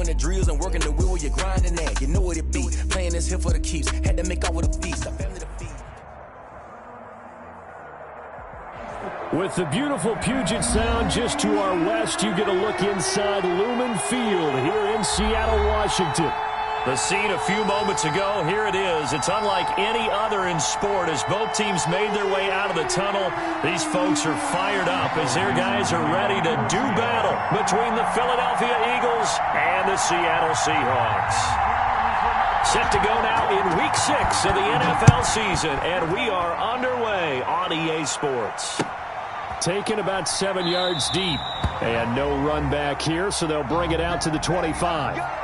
Doing the drills and working the wheel where you're grinding at. You know what it be. Playing this here for the keeps. Had to make out with a feast. A family to feed. With the beautiful Puget Sound just to our west, you get a look inside Lumen Field here in Seattle, Washington. The scene a few moments ago, here it is. It's unlike any other in sport as both teams made their way out of the tunnel. These folks are fired up as their guys are ready to do battle between the Philadelphia Eagles and the Seattle Seahawks. Set to go now in Week 6 of the NFL season, and we are underway on EA Sports. Taken about 7 yards deep. And no run back here, so they'll bring it out to the 25.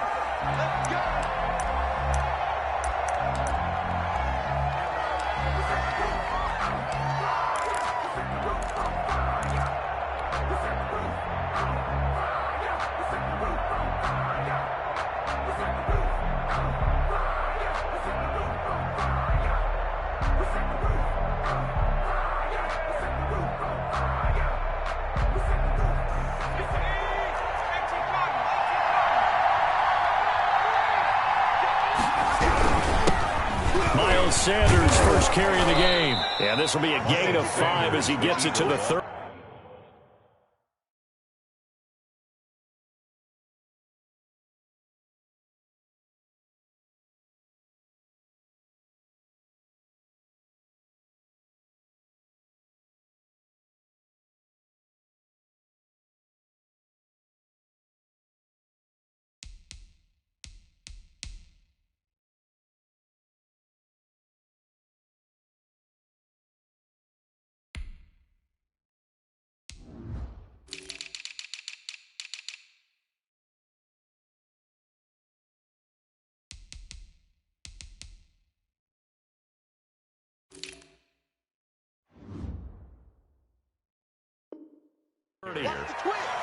Sanders first carry of the game. And this will be a gain of 5 as he gets it to the 30.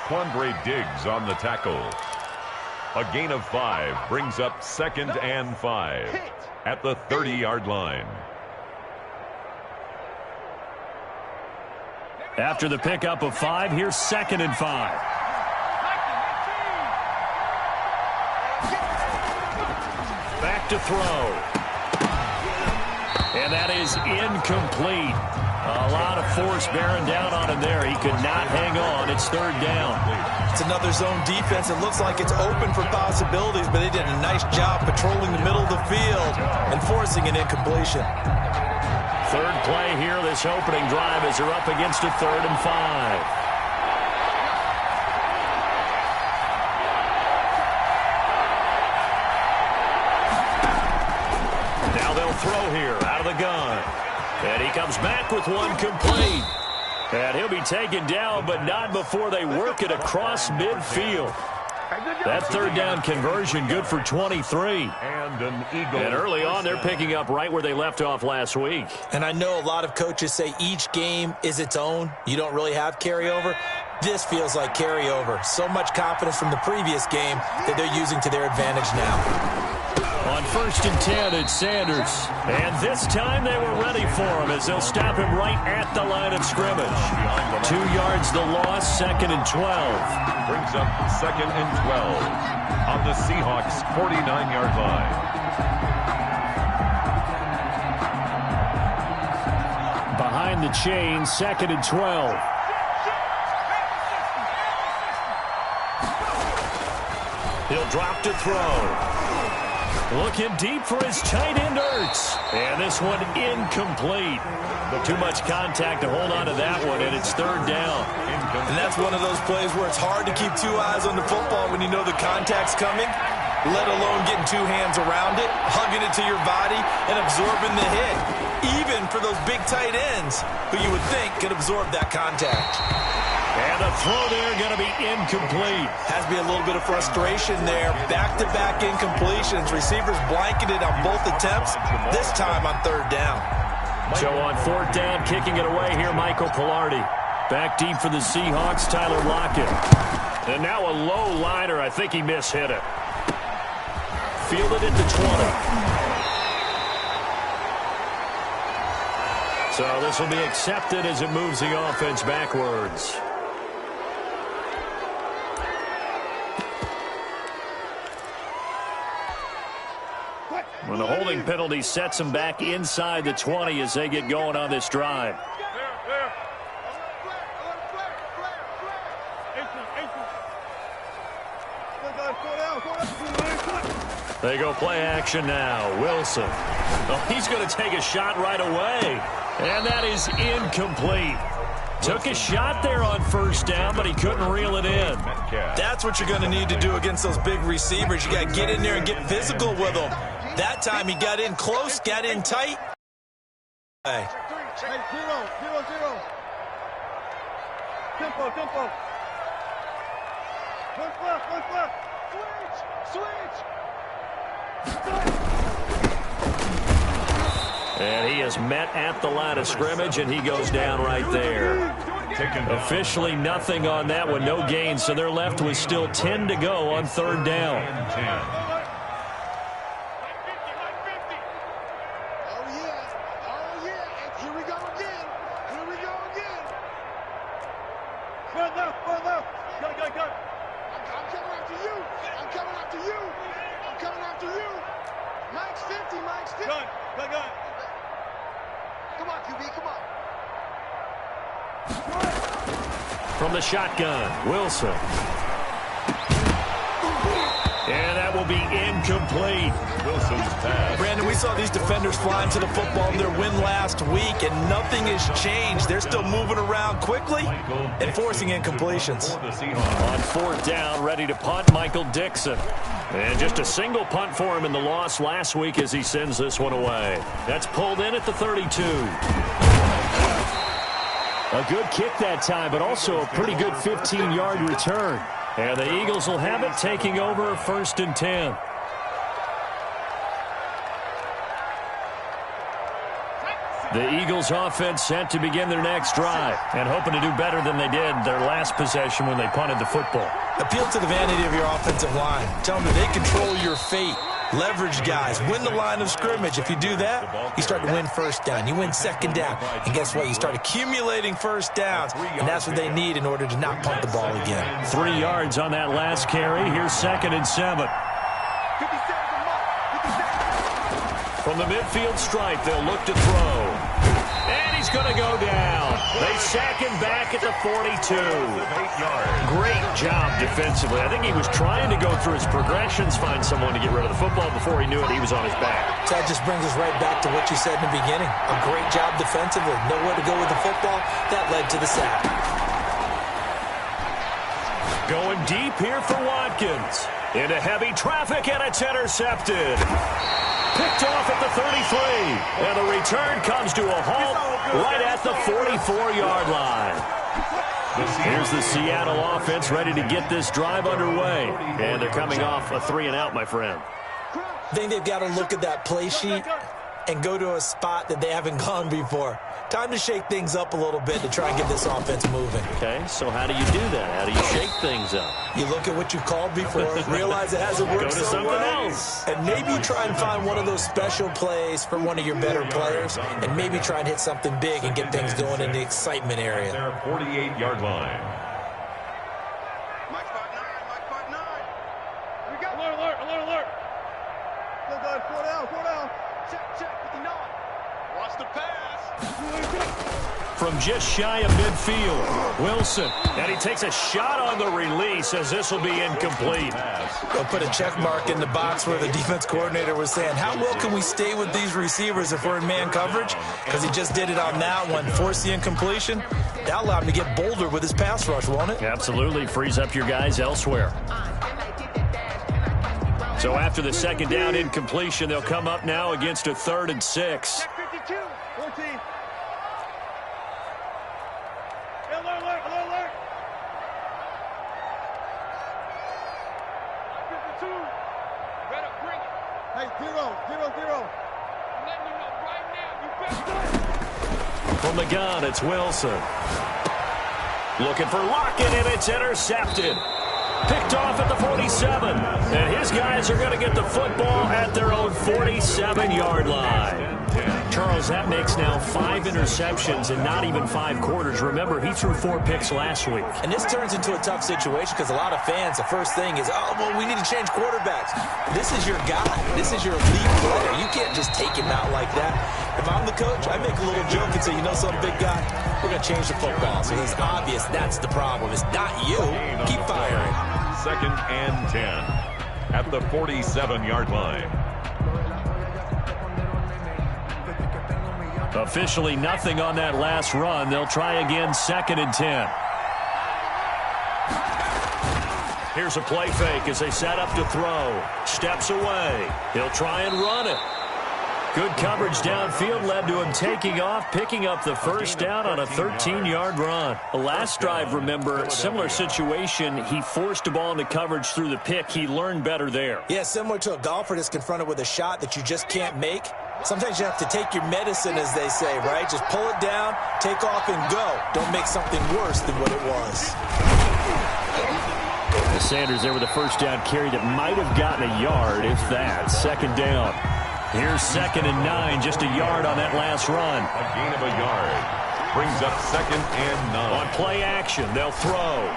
Quandre Diggs on the tackle. A gain of 5 brings up 2nd and 5 at the 30-yard line. After the pickup of 5, here's 2nd and 5. Back to throw. And that is incomplete. A lot of force bearing down on him there. He could not hang on. It's 3rd down. It's another zone defense. It looks like it's open for possibilities, but they did a nice job patrolling the middle of the field and forcing an incompletion. 3rd play here, this opening drive, as they're up against a 3rd and 5. Now they'll throw here out of the gun. And he comes back with one complete. And he'll be taken down, but not before they work it across midfield. That 3rd down conversion good for 23. And an eagle. And early on, they're picking up right where they left off last week. And I know a lot of coaches say each game is its own. You don't really have carryover. This feels like carryover. So much confidence from the previous game that they're using to their advantage now. On 1st and 10, it's Sanders. And this time they were ready for him as they'll stop him right at the line of scrimmage. 2 yards the loss, 2nd and 12. Brings up 2nd and 12 on the Seahawks' 49-yard line. Behind the chain, 2nd and 12. He'll drop to throw. Looking deep for his tight end, Ertz. And this one incomplete. Too much contact to hold on to that one, and it's 3rd down. And that's one of those plays where it's hard to keep 2 eyes on the football when you know the contact's coming, let alone getting 2 hands around it, hugging it to your body, and absorbing the hit. Even for those big tight ends who you would think could absorb that contact. And the throw there going to be incomplete. Has to be a little bit of frustration there. Back-to-back incompletions. Receivers blanketed on both attempts, this time on 3rd down. So on 4th down, kicking it away here, Michael Pilardi. Back deep for the Seahawks, Tyler Lockett. And now a low liner. I think he mishit it. Fielded at the 20. So this will be accepted as it moves the offense backwards. When the holding penalty sets them back inside the 20 as they get going on this drive. They go play action now. Wilson. Oh, he's going to take a shot right away. And that is incomplete. Took a shot there on first down, but he couldn't reel it in. That's what you're going to need to do against those big receivers. You got to get in there and get physical with them. That time he got in close, got in tight. Hey. 0-0-0. Tempo. One flip. Switch. And he is met at the line of scrimmage, and he goes down right there. Officially nothing on that one, no gain, so they're left with still 10 to go on third down. Here we go again. Go. I'm coming after you. Mike's 50. Gun. Come on, QB, come on. From the shotgun, Wilson. And that will be incomplete. Wilson's pass. Brandon, we saw these defenders flying to the football in their win last week, and nothing has changed. They're still moving around quickly and forcing incompletions. On fourth down, ready to punt, Michael Dixon. And just a single punt for him in the loss last week as he sends this one away. That's pulled in at the 32. A good kick that time, but also a pretty good 15-yard return. And the Eagles will have it, taking over 1st and 10. The Eagles offense set to begin their next drive and hoping to do better than they did their last possession when they punted the football. Appeal to the vanity of your offensive line. Tell them that they control your fate. Leverage guys. Win the line of scrimmage. If you do that, you start to win first down. You win second down. And guess what? You start accumulating first downs. And that's what they need in order to not punt the ball again. 3 yards on that last carry. Here's 2nd and 7. From the midfield stripe, they'll look to throw. And he's going to go down. They sack him back at the 42. Great job defensively. I think he was trying to go through his progressions, find someone to get rid of the football. Before he knew it, he was on his back. So that just brings us right back to what you said in the beginning. A great job defensively. Nowhere to go with the football. That led to the sack. Going deep here for Watkins. Into heavy traffic, and it's intercepted. Picked off at the 33. And the return comes to a halt right at the 44-yard line. Here's the Seattle offense ready to get this drive underway. And they're coming off a 3-and-out, my friend. I think they've got to look at that play sheet and go to a spot that they haven't gone before. Time to shake things up a little bit to try and get this offense moving. Okay, so how do you do that? How do you shake things up? You look at what you called before, realize it hasn't worked so well, and maybe you try and find one of those special plays from one of your better players, and maybe try and hit something big and get things going in the excitement area. Their 48-yard line. Mike's 5'9". Here we go. Alert. Still good. 4 down. Check. 59. Watch the pass. From just shy of midfield, Wilson. And he takes a shot on the release as this will be incomplete. They'll put a check mark in the box where the defense coordinator was saying, how well can we stay with these receivers if we're in man coverage? Because he just did it on that one, forced the incompletion. That allowed him to get bolder with his pass rush, won't it? Absolutely. Frees up your guys elsewhere. So after the second down incompletion, they'll come up now against a 3rd and 6. 52. 14. Alert. 52. Better bring it. Hey, 0. I'm letting you know right now. You better. From the gun, it's Wilson. Looking for Lockett, and it's intercepted. Picked off at the 47. And his guys are going to get the football at their own 47-yard line. Charles, that makes now 5 interceptions in not even 5 quarters. Remember, he threw 4 picks last week. And this turns into a tough situation because a lot of fans, the first thing is, oh, well, we need to change quarterbacks. This is your guy. This is your elite player. You can't just take him out like that. If I'm the coach, I make a little joke and say, you know something, big guy? We're going to change the football. So it's obvious that's the problem. It's not you. Keep firing. 2nd and 10 at the 47-yard line. Officially nothing on that last run. They'll try again, 2nd and 10. Here's a play fake as they set up to throw. Steps away. He'll try and run it. Good coverage downfield led to him taking off, picking up the first down on a 13-yard run. The last drive, remember, similar situation. He forced the ball into coverage through the pick. He learned better there. Yeah, similar to a golfer that's confronted with a shot that you just can't make. Sometimes you have to take your medicine, as they say, right? Just pull it down, take off, and go. Don't make something worse than what it was. The Sanders there with a first down carry that might have gotten a yard, if that. 2nd down. Here's 2nd and 9, just a yard on that last run. A gain of a yard brings up 2nd and 9. On play action, they'll throw.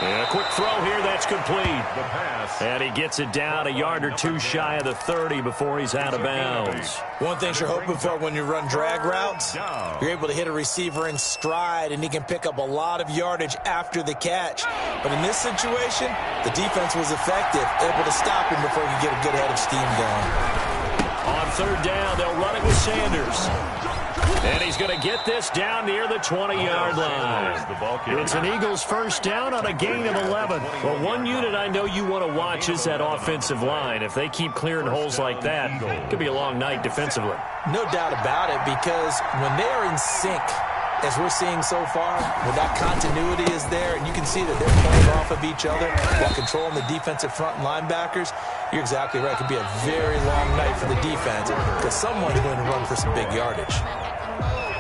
And a quick throw here, that's complete. The pass. And he gets it down a yard or 2 shy of the 30 before he's out of bounds. One thing you're hoping for when you run drag routes, you're able to hit a receiver in stride, and he can pick up a lot of yardage after the catch. But in this situation, the defense was effective, able to stop him before he could get a good head of steam going. On 3rd down, they'll run it with Sanders. And he's going to get this down near the 20-yard line. It's an Eagles first down on a gain of 11. Well, one unit I know you want to watch is that offensive line. If they keep clearing holes like that, it could be a long night defensively. No doubt about it, because when they are in sync, as we're seeing so far, when that continuity is there, and you can see that they're playing off of each other while controlling the defensive front linebackers, you're exactly right. It could be a very long night for the defense because someone's going to run for some big yardage.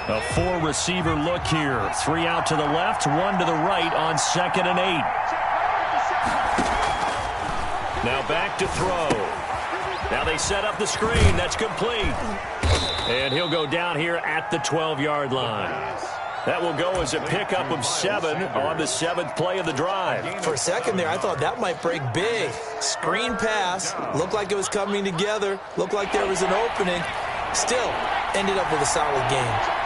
A 4-receiver look here. 3 out to the left, 1 to the right on 2nd and 8. Now back to throw. Now they set up the screen. That's complete. And he'll go down here at the 12-yard line. That will go as a pickup of 7 on the 7th play of the drive. For a second there, I thought that might break big. Screen pass. Looked like it was coming together. Looked like there was an opening. Still, ended up with a solid game.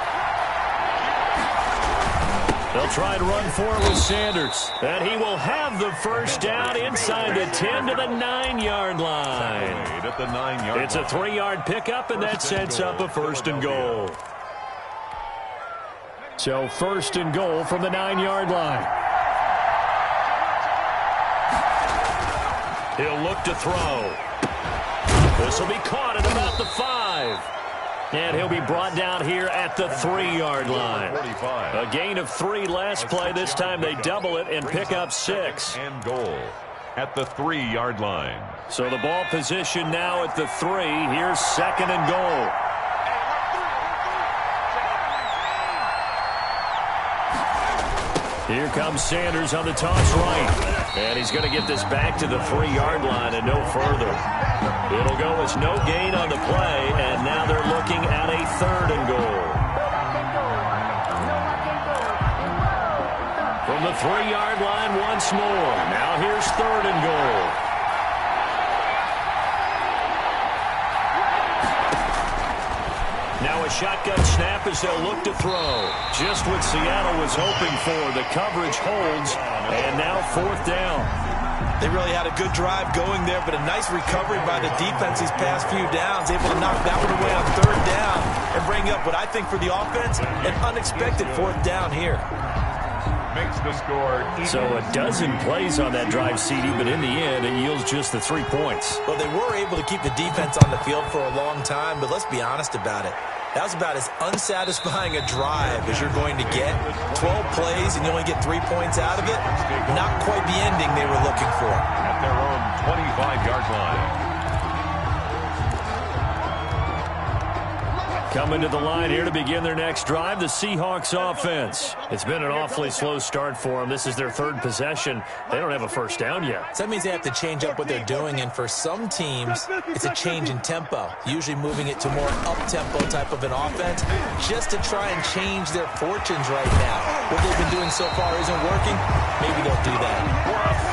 They'll try and run for it with Sanders. And he will have the first down inside the 10 to the 9-yard line. At the 9-yard It's a 3-yard pickup, and that sets up a 1st and goal. So 1st and goal from the 9-yard line. He'll look to throw. This will be caught at about the 5. And he'll be brought down here at the 3-yard line. A gain of 3 last play. This time they double it and pick up 6. And goal at the 3-yard line. So the ball position now at the 3. Here's 2nd and goal. Here comes Sanders on the toss right. And he's going to get this back to the 3-yard line and no further. It'll go as no gain on the play, and now they're looking at a 3rd and goal. From the 3-yard line once more. Now here's 3rd and goal. Now a shotgun snap as they'll look to throw. Just what Seattle was hoping for. The coverage holds, and now 4th down. They really had a good drive going there, but a nice recovery by the defense these past few downs, able to knock that one away on 3rd down and bring up what I think for the offense, an unexpected 4th down here. Makes the score. So a dozen plays on that drive, CD, but in the end, it yields just the 3 points. Well, they were able to keep the defense on the field for a long time, but let's be honest about it. That was about as unsatisfying a drive as you're going to get. 12 plays and you only get 3 points out of it. Not quite the ending they were looking for. At their own 25-yard line. Coming to the line here to begin their next drive, the Seahawks offense. It's been an awfully slow start for them. This is their third possession. They don't have a first down yet. So that means they have to change up what they're doing, and for some teams, it's a change in tempo, usually moving it to more up-tempo type of an offense, just to try and change their fortunes right now. What they've been doing so far isn't working. Maybe they'll do that.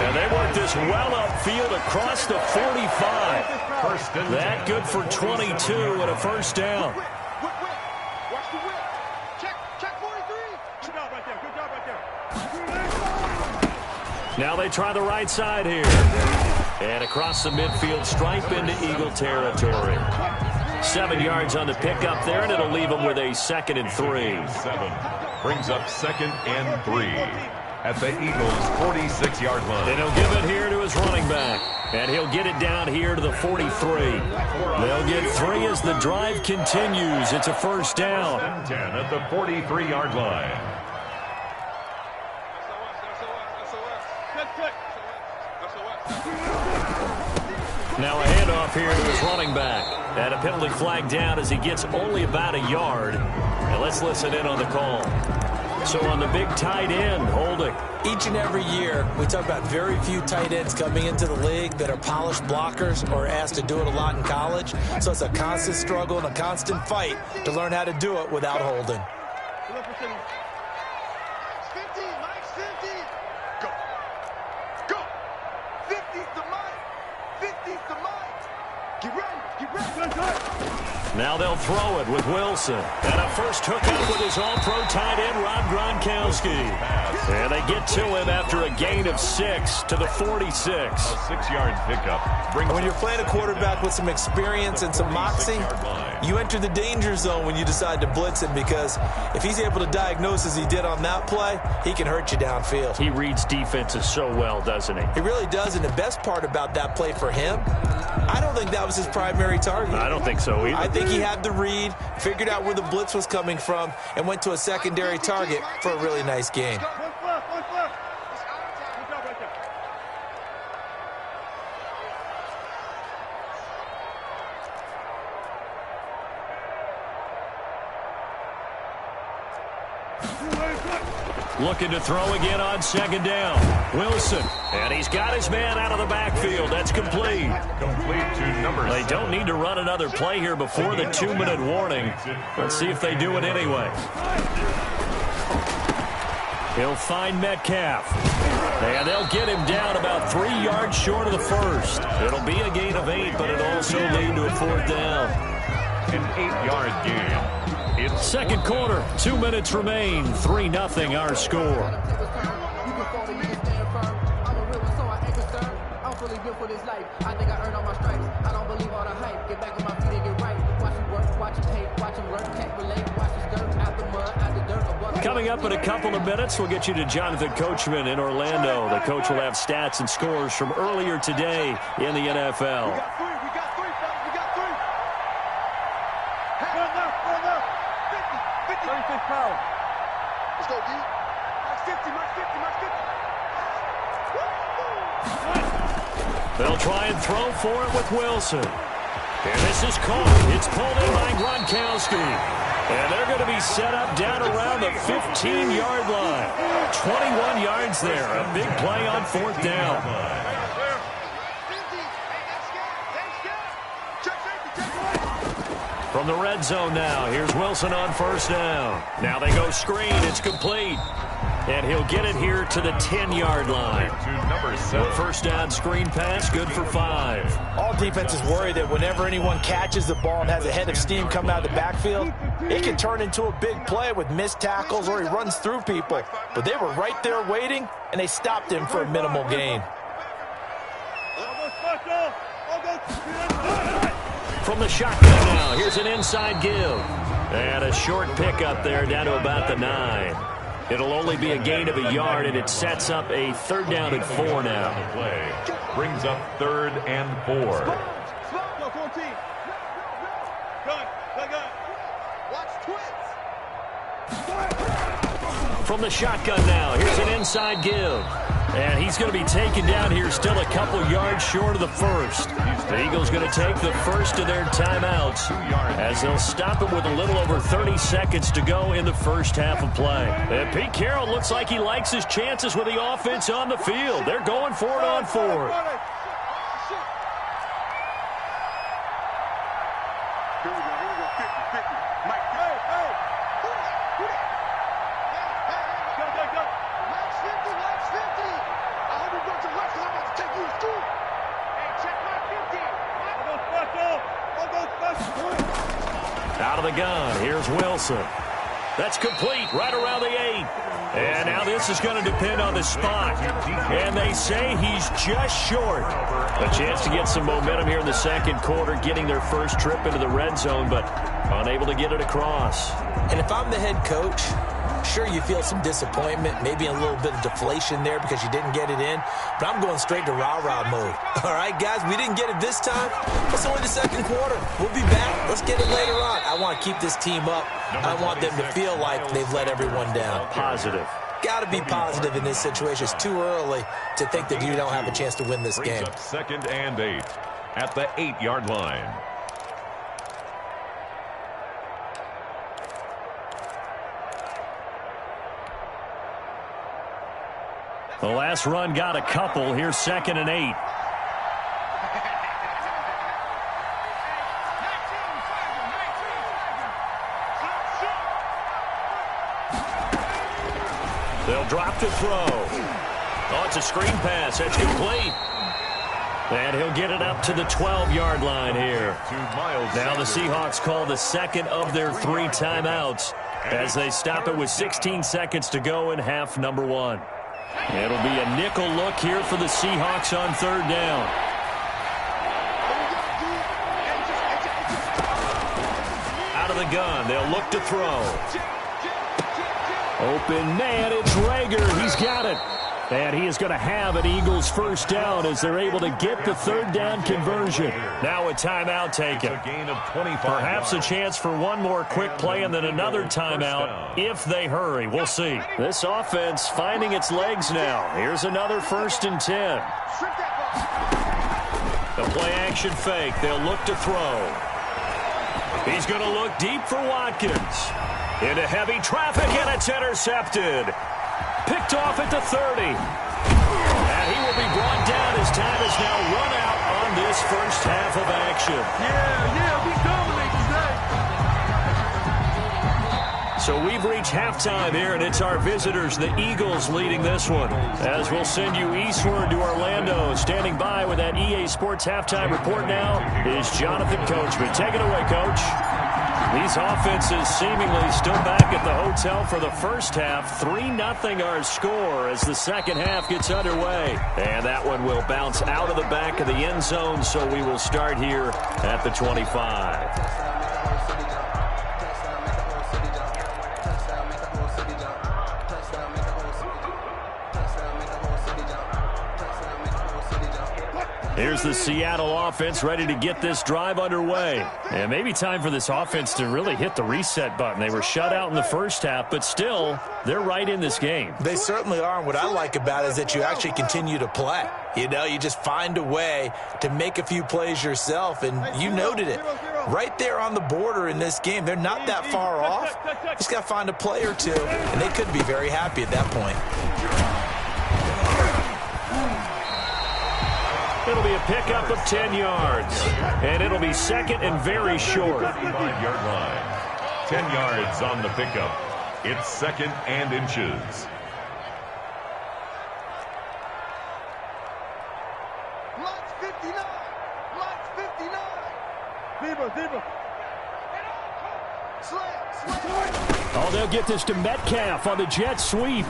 And they work this well upfield across the 45. That good for 22 and a first down. Watch the whip. Check 43. Good job right there. Now they try the right side here. And across the midfield stripe into Eagle territory. 7 yards on the pickup there, and it'll leave them with a 2nd and 3. 7 brings up 2nd and 3 at the Eagles' 46-yard line. And he'll give it here to his running back. And he'll get it down here to the 43. They'll get 3 as the drive continues. It's a first down. 10 at the 43-yard line. Now a handoff here to his running back. And a penalty flag down as he gets only about a yard. And let's listen in on the call. So on the big tight end, holding. Each and every year, we talk about very few tight ends coming into the league that are polished blockers or asked to do it a lot in college. So it's a constant struggle and a constant fight to learn how to do it without holding. 50, Mike, 50. Go. Go. 50's the mic. 50's the mic. Get ready. Now they'll throw it with Wilson. And a first hookup with his all-pro tight end, Rob Gronkowski. And they get to him after a gain of 6 to the 46. A 6-yard pickup. When you're playing a quarterback with some experience and some moxie, you enter the danger zone when you decide to blitz him, because if he's able to diagnose as he did on that play, he can hurt you downfield. He reads defenses so well, doesn't he? He really does, and the best part about that play for him, I don't think that was his primary target. I don't think so either. I think he had the read, figured out where the blitz was coming from, and went to a secondary target for a really nice gain. One fluff. Good job right there. Looking to throw again on 2nd down. Wilson. And he's got his man out of the backfield. That's complete. Complete to number 7. They don't need to run another play here before the 2-minute warning. Let's see if they do it anyway. He'll find Metcalf. And they'll get him down about 3 yards short of the first. It'll be a gain of 8, but it'll also lead to a 4th down. An 8-yard gain. It's 2nd quarter, 2 minutes remain. 3-0 our score. Coming up in a couple of minutes, we'll get you to Jonathan Coachman in Orlando. The coach will have stats and scores from earlier today in the NFL. We got 3. We got 3. Hey, run left. 50. 36 pounds. Let's go, D. Max 50. They'll try and throw for it with Wilson. And this is caught. It's pulled in by Gronkowski. And they're going to be set up down around the 15-yard line. 21 yards there. A big play on 4th down. From the red zone now, here's Wilson on 1st down. Now they go screen. It's complete. And he'll get it here to the 10-yard line. to number 7. 1st down screen pass, good for 5. All defenses worry that whenever anyone catches the ball and has a head of steam come out of the backfield, it can turn into a big play with missed tackles or he runs through people. But they were right there waiting, and they stopped him for a minimal gain. From the shotgun now, here's an inside give. And a short pickup there down to about the 9. It'll only be a gain of a yard, and it sets up a 3rd down and 4 now. Play brings up 3rd and 4. From the shotgun now, here's an inside give. And he's going to be taken down here still a couple yards short of the first. The Eagles going to take the first of their timeouts as they'll stop him with a little over 30 seconds to go in the first half of play. And Pete Carroll looks like he likes his chances with the offense on the field. They're going for it on fourth. Out of the gun, here's Wilson. That's complete right around the 8. And now this is going to depend on the spot. And they say he's just short. A chance to get some momentum here in the second quarter, getting their first trip into the red zone, but unable to get it across. And if I'm the head coach, sure, you feel some disappointment, maybe a little bit of deflation there because you didn't get it in, but I'm going straight to rah-rah mode. All right, guys, we didn't get it this time. It's only the second quarter. We'll be back. Let's get it later on. I want to keep this team up. I want them to feel like they've let everyone down. Positive. Got to be positive in this situation. It's too early to think that you don't have a chance to win this game. Second and 8 at the 8-yard line. The last run got a couple. Here's second and 8. They'll drop to throw. Oh, it's a screen pass. That's complete. And he'll get it up to the 12-yard line here. Now the Seahawks call the second of their 3 timeouts as they stop it with 16 seconds to go in half number 1. It'll be a nickel look here for the Seahawks on third down. Out of the gun, they'll look to throw. Open man, it's Rager. He's got it. And he is going to have an Eagles first down as they're able to get the third down conversion. Now a timeout taken. Perhaps a chance for one more quick play and then another timeout if they hurry. We'll see. This offense finding its legs now. Here's another 1st and 10. The play action fake. They'll look to throw. He's going to look deep for Watkins. Into heavy traffic, and it's intercepted. Picked off at the 30. And he will be brought down as time is now run out on this first half of action. Yeah, we dominate today. So we've reached halftime here, and it's our visitors, the Eagles, leading this one. As we'll send you eastward to Orlando. Standing by with that EA Sports halftime report now is Jonathan Coachman. Take it away, Coach. These offenses seemingly still back at the hotel for the first half. 3-0 our score as the second half gets underway. And that one will bounce out of the back of the end zone, so we will start here at the 25. Here's the Seattle offense ready to get this drive underway. And maybe time for this offense to really hit the reset button. They were shut out in the first half, but still, they're right in this game. They certainly are. And what I like about it is that you actually continue to play. You know, you just find a way to make a few plays yourself, and you noted it. Right there on the border in this game, they're not that far off. Just got to find a play or two, and they could be very happy at that point. It'll be a pickup of 10 yards, and it'll be second and very short. 5-yard line. 10 yards on the pickup. It's second and inches. Block 59. Block 59. Deeper. Slam. Oh, they'll get this to Metcalf on the jet sweep.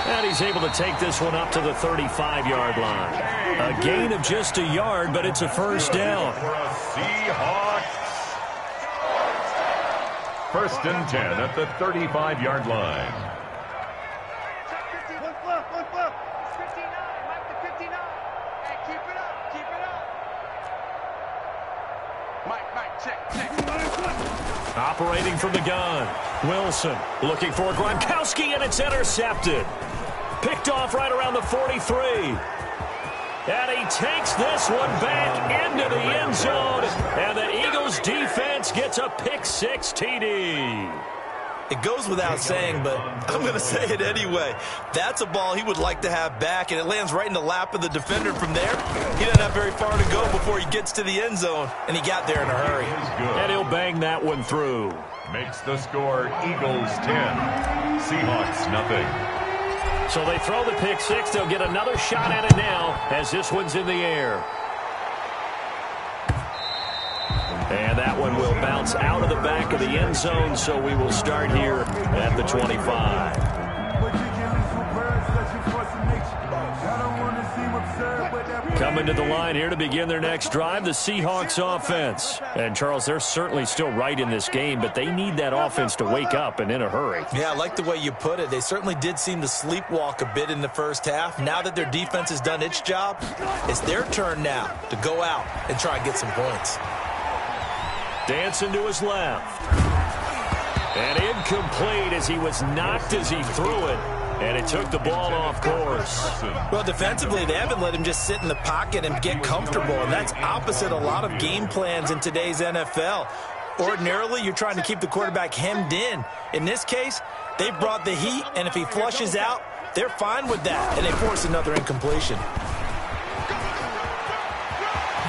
And he's able to take this one up to the 35-yard line. A gain of just a yard, but it's a first down. For a Seahawks. 1st and 10 at the 35-yard line. Look left. 59. Mike to 59. Hey, keep it up. Mike, check. Operating from the gun. Wilson looking for Gronkowski, and it's intercepted. Picked off right around the 43. And he takes this one back into the end zone. And the Eagles defense gets a pick-6 TD. It goes without saying, but I'm going to say it anyway. That's a ball he would like to have back, and it lands right in the lap of the defender from there. He doesn't have very far to go before he gets to the end zone, and he got there in a hurry. And he'll bang that one through. Makes the score Eagles 10, Seahawks nothing. So they throw the pick-6. They'll get another shot at it now as this one's in the air. And that one will bounce out of the back of the end zone, so we will start here at the 25. Coming to the line here to begin their next drive, the Seahawks offense. And, Charles, they're certainly still right in this game, but they need that offense to wake up and in a hurry. Yeah, I like the way you put it. They certainly did seem to sleepwalk a bit in the first half. Now that their defense has done its job, it's their turn now to go out and try and get some points. Dancing to his left. And incomplete as he was knocked as he threw it. And it took the ball off course. Well, defensively, they haven't let him just sit in the pocket and get comfortable. And that's opposite a lot of game plans in today's NFL. Ordinarily, you're trying to keep the quarterback hemmed in. In this case, they brought the heat, and if he flushes out, they're fine with that. And they force another incompletion.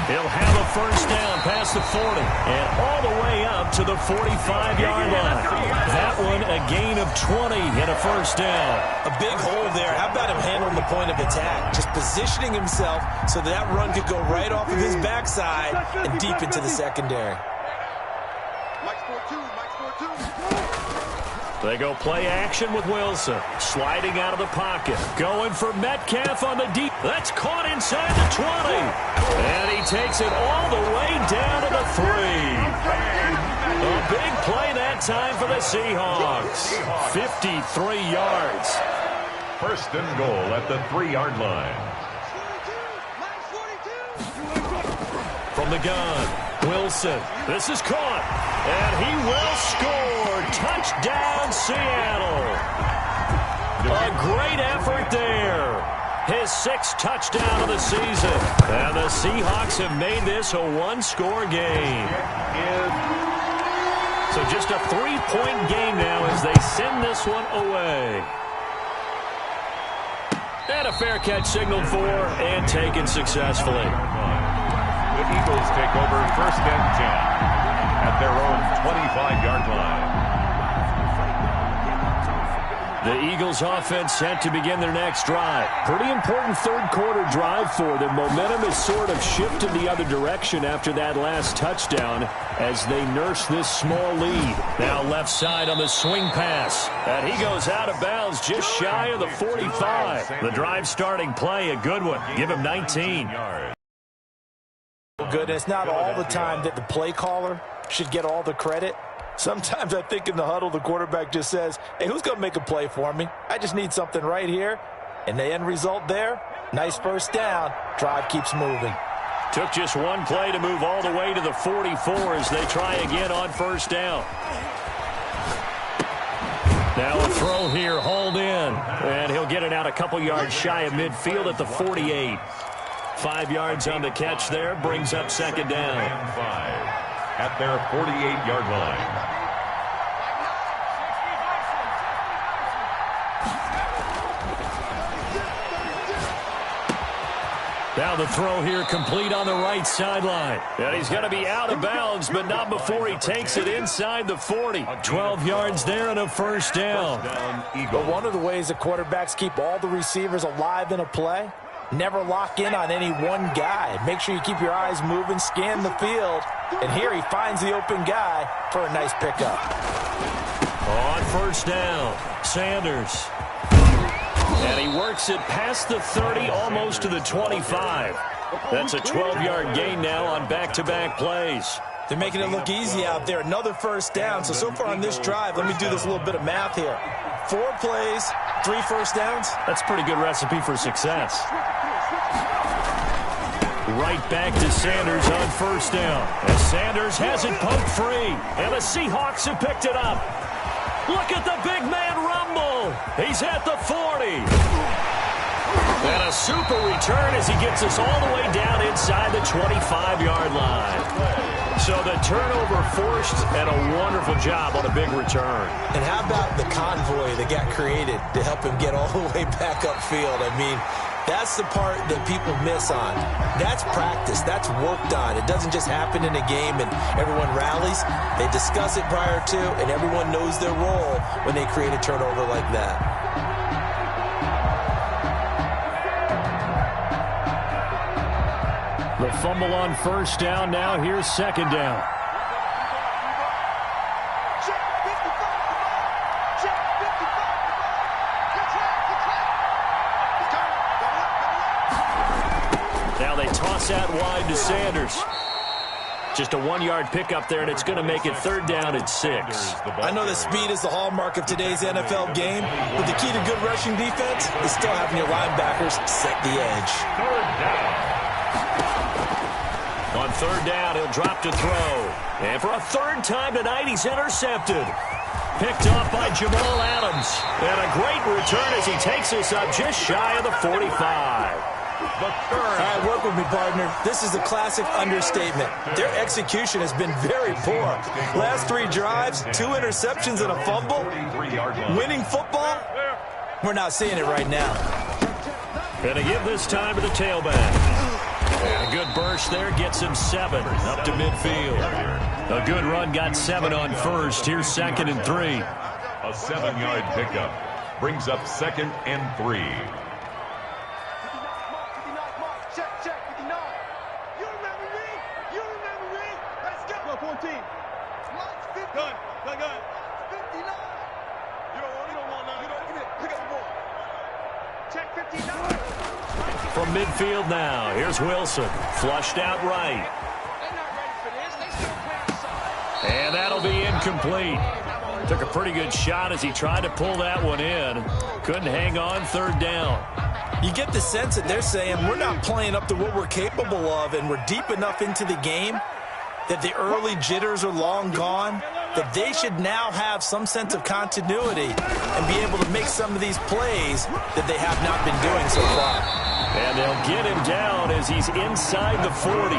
He'll have a first down past the 40 and all the way up to the 45-yard line. That one a gain of 20 and a first down. A big hole there. How about him handling the point of attack? Just positioning himself so that run could go right off of his backside and deep into the secondary. They go play action with Wilson. Sliding out of the pocket. Going for Metcalf on the deep. That's caught inside the 20. And he takes it all the way down to the 3. A big play that time for the Seahawks. 53 yards. First and goal at the 3-yard line. From the gun, Wilson. This is caught. And he will score. Touchdown, Seattle. A great effort there. His 6th touchdown of the season. And the Seahawks have made this a one-score game. So just a 3-point game now as they send this one away. And a fair catch signaled for and taken successfully. The Eagles take over first and 10 at their own 25-yard line. The Eagles offense set to begin their next drive. Pretty important third-quarter drive for them. Momentum has sort of shifted the other direction after that last touchdown as they nurse this small lead. Now left side on the swing pass. And he goes out of bounds just shy of the 45. The drive starting play, a good one. Give him 19. Good. It's not all the time that the play caller should get all the credit. Sometimes I think in the huddle, the quarterback just says, hey, who's going to make a play for me? I just need something right here. And the end result there, nice first down. Drive keeps moving. Took just one play to move all the way to the 44 as they try again on first down. Now a throw here, hauled in. And he'll get it out a couple yards shy of midfield at the 48. 5 yards on the catch there, brings up second down. 5 at their 48-yard line. Now the throw here complete on the right sideline. And he's going to be out of bounds, but not before he takes it inside the 40. 12 yards there and a first down. But one of the ways that quarterbacks keep all the receivers alive in a play, never lock in on any one guy. Make sure you keep your eyes moving, scan the field. And here he finds the open guy for a nice pickup. On first down, Sanders. And he works it past the 30, almost to the 25. That's a 12-yard gain now on back-to-back plays. They're making it look easy out there. Another first down. So far on this drive, let me do this little bit of math here. 4 plays, 3 first downs. That's a pretty good recipe for success. Right back to Sanders on first down. As Sanders has it poked free. And the Seahawks have picked it up. Look at the big man rumble. He's at the 40. And a super return as he gets us all the way down inside the 25-yard line. So the turnover forced and a wonderful job on a big return. And how about the convoy that got created to help him get all the way back upfield? I mean, that's the part that people miss on. That's practice. That's worked on. It doesn't just happen in a game and everyone rallies. They discuss it prior to, and everyone knows their role when they create a turnover like that. The fumble on first down. Now here's second down. Now they toss out wide to Sanders. Just a 1-yard pickup there, and it's going to make it third down and 6. I know that speed is the hallmark of today's NFL game, but the key to good rushing defense is still having your linebackers set the edge. On third down, he'll drop to throw. And for a third time tonight, he's intercepted. Picked off by Jamal Adams. And a great return as he takes us up just shy of the 45. All right, work with me, partner. This is a classic understatement. Their execution has been very poor. Last 3 drives, 2 interceptions and a fumble. Winning football? We're not seeing it right now. Gonna give this time to the tailback. And a good burst there gets him 7 up to midfield. A good run got 7 on first. Here's second and 3. A 7-yard pickup brings up second and 3. From midfield now, here's Wilson. Flushed out right. And that'll be incomplete. Took a pretty good shot as he tried to pull that one in. Couldn't hang on third down. You get the sense that they're saying we're not playing up to what we're capable of, and we're deep enough into the game that the early jitters are long gone, that they should now have some sense of continuity and be able to make some of these plays that they have not been doing so far. And they'll get him down as he's inside the 40.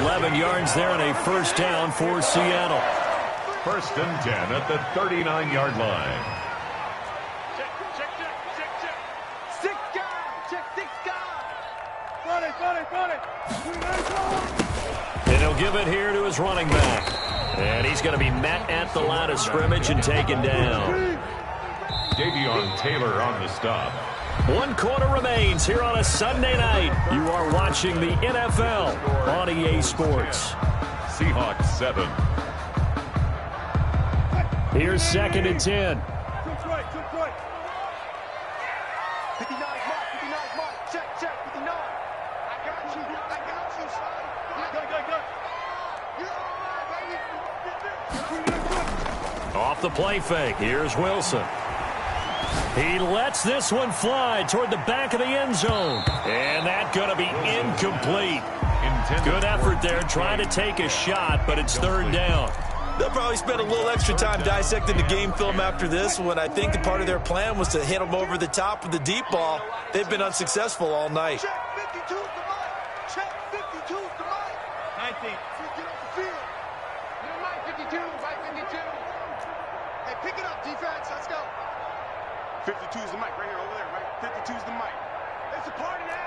11 yards there and a first down for Seattle. First and 10 at the 39-yard line. And he'll give it here to his running back. And he's going to be met at the line of scrimmage and taken down. Davion Taylor on the stop. 1 quarter remains here on a Sunday night. You are watching the NFL on EA Sports. Seahawks 7. Here's second and 10. Off the play fake. Here's Wilson. He lets this one fly toward the back of the end zone. And that's going to be incomplete. Good effort there trying to take a shot, but it's third down. They'll probably spend a little extra time dissecting the game film after this when I think the part of their plan was to hit them over the top with the deep ball. They've been unsuccessful all night. Check 52 is the mic. Check 52 is the mic. 19. Get off the field. You're mic 52, mic 52. Hey, pick it up, defense. Let's go. 52 is the mic right here, over there, right? 52 is the mic. It's a party now.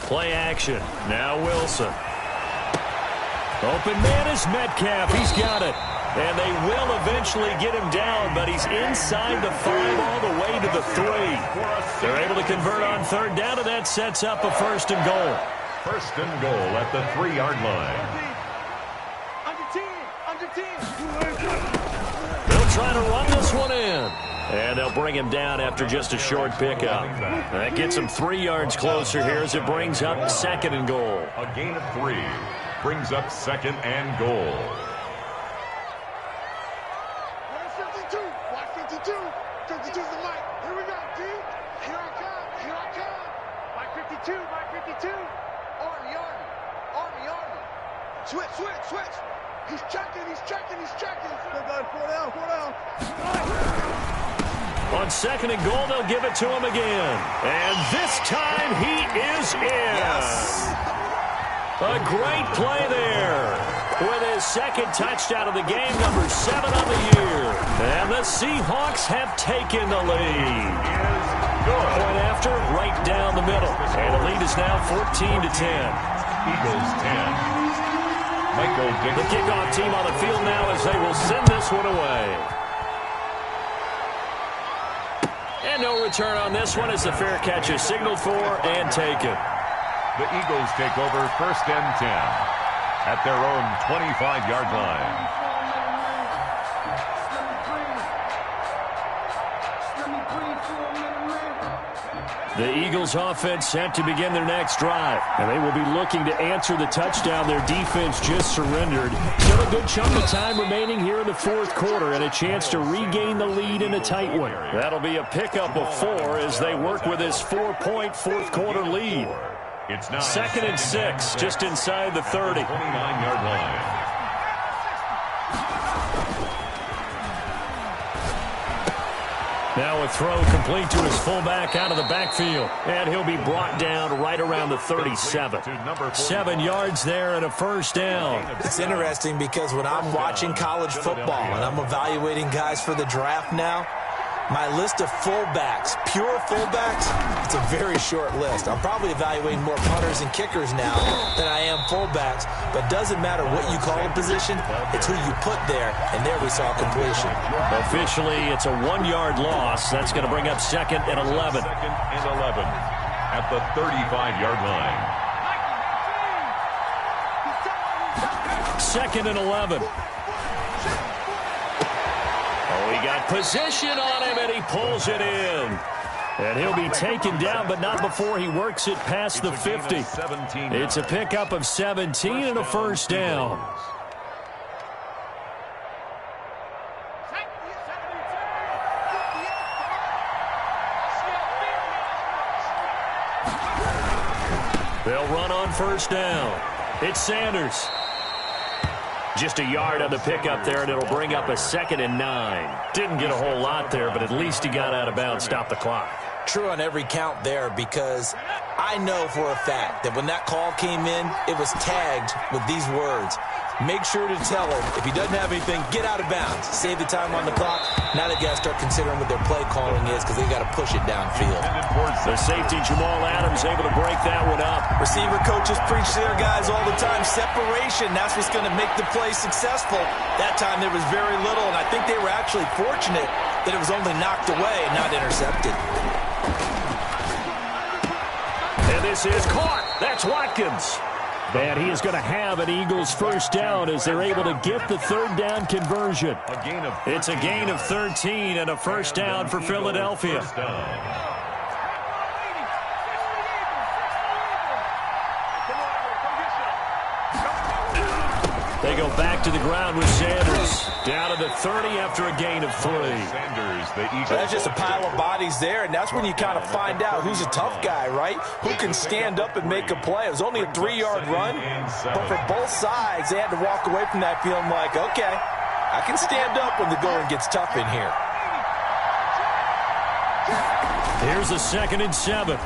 Play action. Now Wilson. Open man is Metcalf. He's got it. And they will eventually get him down, but he's inside the 5 all the way to the 3. They're able to convert on third down, and that sets up a first and goal. First and goal at the 3-yard line. Under 10. They'll try to run this one in. And they'll bring him down after just a short pickup. That gets him 3 yards closer here as it brings up second and goal. A gain of 3 brings up second and goal. Watch 52. Watch 52. 52 is the mic. Here we go, D. Here I come. Here I come. Mic 52. Mic 52. Army. Switch. He's checking. Good. 4 down. On second and goal, they'll give it to him again. And this time he is in. Yes. A great play there. With his second touchdown of the game, number 7 on the year. And the Seahawks have taken the lead. Point after, right down the middle. And the lead is now 14-10. Eagles 10. Michael Dick. The kickoff team on the field now as they will send this one away. And no return on this one as the fair catch is signaled for and taken. The Eagles take over 1st and 10 at their own 25-yard line. The Eagles offense set to begin their next drive. And they will be looking to answer the touchdown their defense just surrendered. Still a good chunk of time remaining here in the fourth quarter and a chance to regain the lead in a tight one. That'll be a pickup of 4 as they work with this 4-point fourth quarter lead. It's now 2nd and 6, just inside the 30. 29-yard line. Now a throw complete to his fullback out of the backfield. And he'll be brought down right around the 37. 7 yards there and a first down. It's interesting because when I'm watching college football and I'm evaluating guys for the draft now, my list of fullbacks, pure fullbacks, it's a very short list. I'm probably evaluating more punters and kickers now than I am fullbacks, but doesn't matter what you call a position, it's who you put there, and there we saw completion. Officially, it's a 1-yard loss. That's going to bring up 2nd and 11. 2nd and 11 at the 35-yard line. 2nd and 11. Oh, he got possession on him, and he pulls it in. And he'll be taken down, but not before he works it past the 50. It's a pickup of 17 and a first down. They'll run on first down. It's Sanders. Just a yard on the pickup there, and it'll bring up a 2nd and 9. Didn't get a whole lot there, but at least he got out of bounds, stopped the clock. True on every count there, because I know for a fact that when that call came in, it was tagged with these words. Make sure to tell him, if he doesn't have anything, get out of bounds. Save the time on the clock. Now they got to start considering what their play calling is because they got to push it downfield. The safety, Jamal Adams, able to break that one up. Receiver coaches preach to their guys all the time. Separation, that's what's going to make the play successful. That time there was very little, and I think they were actually fortunate that it was only knocked away and not intercepted. And this is caught. That's Watkins. And he is going to have an Eagles first down as they're able to get the third down conversion. It's a gain of 13 and a first down for Philadelphia. They go back to the ground with Sanders. Down to the 30 after a gain of 3. Sanders, the Eagles. That's just a pile of bodies there, and that's when you kind of find out who's a tough guy, right? Who can stand up and make a play. It was only a 3-yard run, but for both sides, they had to walk away from that feeling like, okay, I can stand up when the going gets tough in here. Here's a 2nd and 7.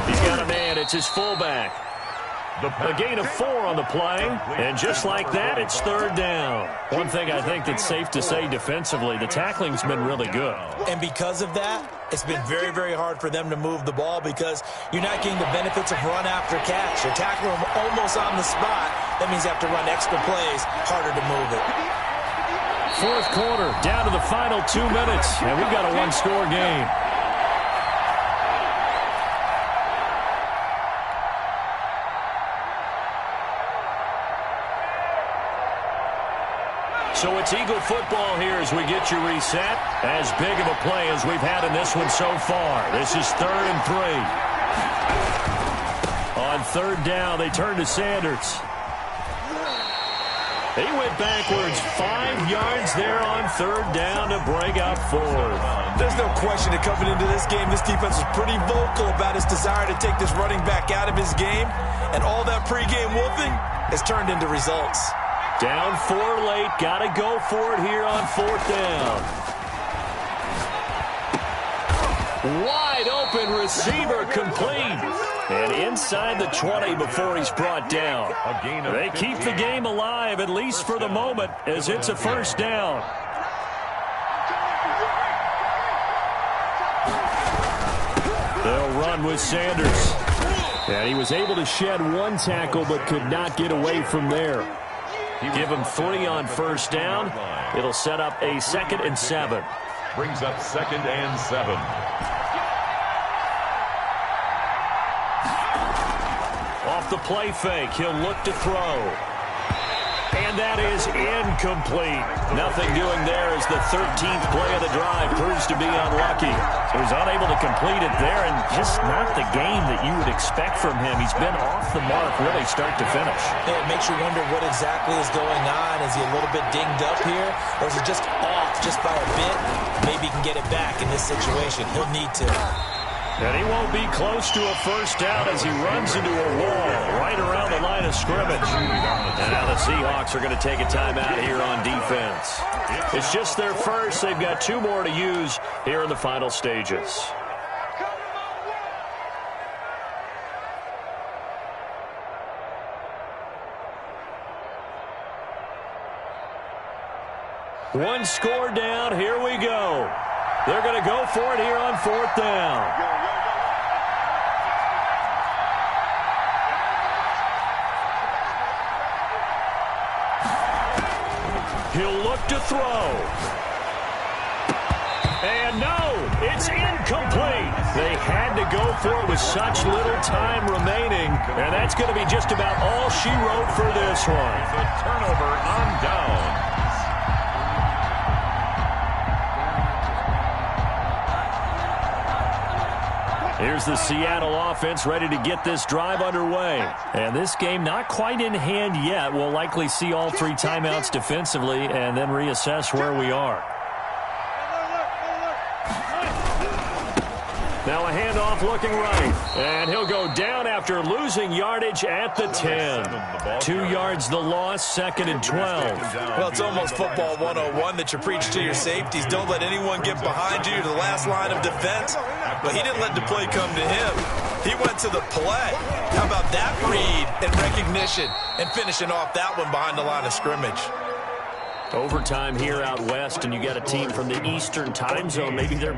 He's got a man. It's his fullback. A gain of 4 on the play, and just like that, it's third down. One thing I think that's safe to say defensively, the tackling's been really good. And because of that, it's been very, very hard for them to move the ball because you're not getting the benefits of run after catch. You're tackling them almost on the spot. That means you have to run extra plays, harder to move it. Fourth quarter, down to the final 2 minutes, and we've got a one-score game. So it's Eagle football here as we get you reset. As big of a play as we've had in this one so far. This is 3rd and 3. On third down, they turn to Sanders. He went backwards 5 yards there on third down to break up 4th. There's no question that coming into this game, this defense was pretty vocal about its desire to take this running back out of his game. And all that pregame whooping has turned into results. Down 4 late. Got to go for it here on 4th down. Wide open receiver complete. And inside the 20 before he's brought down. They keep the game alive, at least for the moment, as it's a first down. They'll run with Sanders. And he was able to shed one tackle but could not get away from there. Give him 3 on first down. It'll set up a 2nd and 7. Brings up 2nd and 7. Off the play fake, he'll look to throw. And that is incomplete. Nothing doing there as the 13th play of the drive proves to be unlucky. He was unable to complete it there, and just not the game that you would expect from him. He's been off the mark really start to finish. Yeah, it makes you wonder what exactly is going on. Is he a little bit dinged up here, or is it just off just by a bit? Maybe he can get it back in this situation. He'll need to. And he won't be close to a first down as he runs into a wall right around the line of scrimmage. And now the Seahawks are going to take a timeout here on defense. It's just their first. They've got 2 more to use here in the final stages. One score down. Here we go. They're going to go for it here on 4th down. He'll look to throw. And no, it's incomplete. They had to go for it with such little time remaining. And that's going to be just about all she wrote for this one. It's a turnover on down. Here's the Seattle offense ready to get this drive underway. And this game not quite in hand yet. We'll likely see all 3 timeouts defensively and then reassess where we are. Now a handoff looking right. And he'll go down after losing yardage at the 10. 2 yards the loss, 2nd and 12. Well, it's almost football 101 that you preach to your safeties. Don't let anyone get behind you to the last line of defense. But he didn't let the play come to him. He went to the play. How about that read and recognition and finishing off that one behind the line of scrimmage? Overtime here out west, and you got a team from the Eastern time zone. Maybe they're